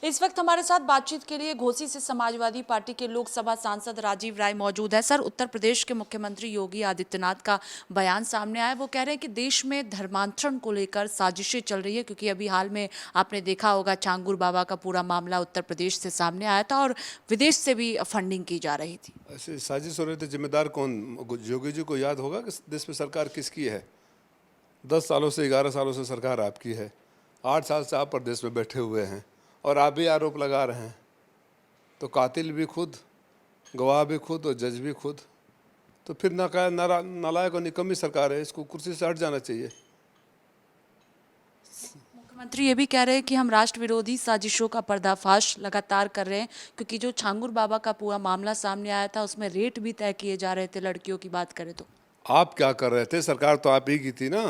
इस वक्त हमारे साथ बातचीत के लिए घोसी से समाजवादी पार्टी के लोकसभा सांसद राजीव राय मौजूद है। सर, उत्तर प्रदेश के मुख्यमंत्री योगी आदित्यनाथ का बयान सामने आया। वो कह रहे हैं कि देश में धर्मांतरण को लेकर साजिशें चल रही है, क्योंकि अभी हाल में आपने देखा होगा चांगुर बाबा का पूरा मामला उत्तर प्रदेश से सामने आया था और विदेश से भी फंडिंग की जा रही थी। ऐसे साजिश हो रही थी, जिम्मेदार कौन? योगी जी को याद होगा कि देश में सरकार किसकी है। 10 सालों से 11 सालों से सरकार आपकी है। 8 साल से आप प्रदेश में बैठे हुए हैं और आप भी आरोप लगा रहे हैं। तो कातिल भी खुद, गवाह भी खुद और जज भी खुद। तो फिर नालायक और निकम्मी सरकार है, इसको कुर्सी से हट जाना चाहिए। मुख्यमंत्री ये भी कह रहे हैं कि हम राष्ट्र विरोधी साजिशों का पर्दाफाश लगातार कर रहे हैं, क्योंकि जो छांगुर बाबा का पूरा मामला सामने आया था उसमें रेट भी तय किए जा रहे थे लड़कियों की बात करें तो। आप क्या कर रहे थे? सरकार तो आप ही की थी ना।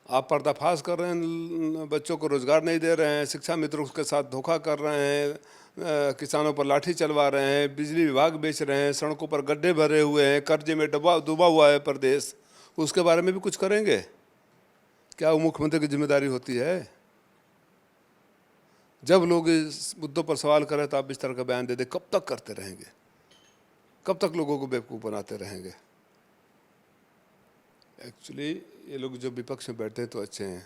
आप पर्दाफाश कर रहे हैं, बच्चों को रोजगार नहीं दे रहे हैं, शिक्षा मित्रों के साथ धोखा कर रहे हैं, किसानों पर लाठी चलवा रहे हैं, बिजली विभाग बेच रहे हैं, सड़कों पर गड्ढे भरे हुए हैं, कर्जे में डूबा हुआ है प्रदेश। उसके बारे में भी कुछ करेंगे क्या? वो मुख्यमंत्री की जिम्मेदारी होती है। जब लोग इस मुद्दों पर सवाल करें तो आप इस तरह का बयान दे दे। कब तक करते रहेंगे? कब तक लोगों को बेवकूफ़ बनाते रहेंगे? एक्चुअली ये लोग जो विपक्ष में बैठते हैं तो अच्छे हैं,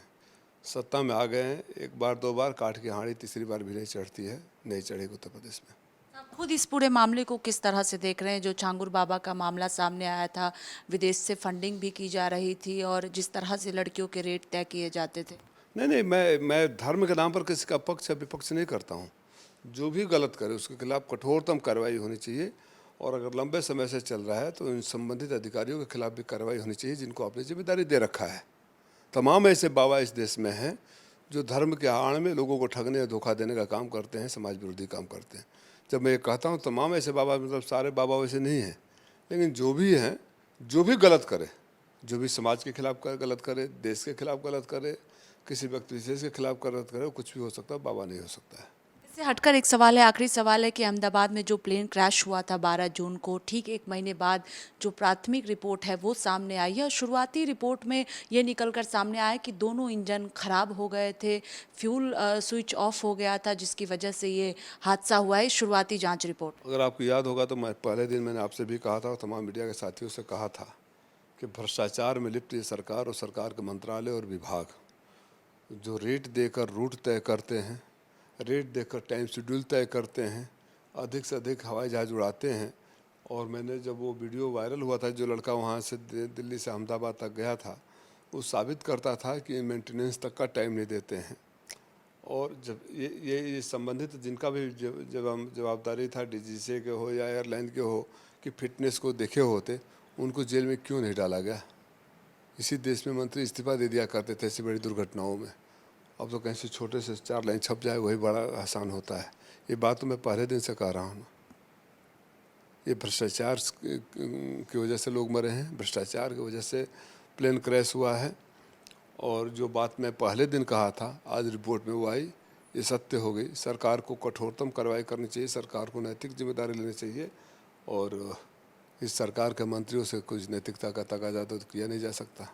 सत्ता में आ गए हैं, एक बार दो बार काट की हांडी तीसरी बार भी नहीं चढ़ती है, नहीं चढ़ेगी उत्तर प्रदेश में। आप खुद इस पूरे मामले को किस तरह से देख रहे हैं? जो छांगुर बाबा का मामला सामने आया था, विदेश से फंडिंग भी की जा रही थी और जिस तरह से लड़कियों के रेट तय किए जाते थे। नहीं, मैं धर्म के नाम पर किसी का पक्ष या विपक्ष नहीं करता हूँ। जो भी गलत करे उसके खिलाफ कठोरतम कार्रवाई होनी चाहिए, और अगर लंबे समय से चल रहा है तो इन संबंधित अधिकारियों के खिलाफ भी कार्रवाई होनी चाहिए जिनको आपने जिम्मेदारी दे रखा है। तमाम ऐसे बाबा इस देश में हैं जो धर्म के आड़ में लोगों को ठगने या धोखा देने का काम करते हैं, समाज विरोधी काम करते हैं। जब मैं ये कहता हूँ तमाम ऐसे बाबा, मतलब सारे बाबा वैसे नहीं हैं, लेकिन जो भी हैं, जो भी गलत करे, जो भी समाज के खिलाफ गलत करे, देश के खिलाफ गलत करे, किसी व्यक्ति विशेष के खिलाफ गलत करे, वो कुछ भी हो सकता है, बाबा नहीं हो सकता है। इससे हटकर एक सवाल है, आखिरी सवाल है कि अहमदाबाद में जो प्लेन क्रैश हुआ था 12 जून को, ठीक एक महीने बाद जो प्राथमिक रिपोर्ट है वो सामने आई है और शुरुआती रिपोर्ट में ये निकलकर सामने आया कि दोनों इंजन खराब हो गए थे, फ्यूल स्विच ऑफ हो गया था, जिसकी वजह से ये हादसा हुआ है। शुरुआती जांच रिपोर्ट। अगर आपको याद होगा तो मैं पहले दिन मैंने आपसे भी कहा था और तमाम मीडिया के साथियों से कहा था कि भ्रष्टाचार में लिप्त ये सरकार और सरकार के मंत्रालय और विभाग जो रेट देकर रूट तय करते हैं, रेट देकर टाइम शेड्यूल तय करते हैं, अधिक से अधिक हवाई जहाज़ उड़ाते हैं। और मैंने जब वो वीडियो वायरल हुआ था, जो लड़का वहाँ से दिल्ली से अहमदाबाद तक गया था, वो साबित करता था कि मेंटेनेंस तक का टाइम नहीं देते हैं। और जब ये संबंधित जिनका भी जब जवाबदारी था, डीजीसीए के हो या एयरलाइन के हो, कि फिटनेस को देखे होते, उनको जेल में क्यों नहीं डाला गया? इसी देश में मंत्री इस्तीफा दे दिया करते थे ऐसी बड़ी दुर्घटनाओं में। अब तो कहीं से छोटे से 4 लाइन छप जाए वही बड़ा आसान होता है। ये बात तो मैं पहले दिन से कह रहा हूँ। ये भ्रष्टाचार की वजह से लोग मरे हैं, भ्रष्टाचार की वजह से प्लेन क्रैश हुआ है। और जो बात मैं पहले दिन कहा था, आज रिपोर्ट में वो आई, ये सत्य हो गई। सरकार को कठोरतम कार्रवाई करनी चाहिए, सरकार को नैतिक जिम्मेदारी लेनी चाहिए, और इस सरकार के मंत्रियों से कुछ नैतिकता का तकाजा तो किया नहीं जा सकता।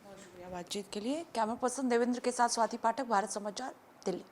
बहुत शुक्रिया बातचीत के लिए। कैमरा पर्सन देवेंद्र के साथ स्वाति पाठक, भारत समाचार, दिल्ली।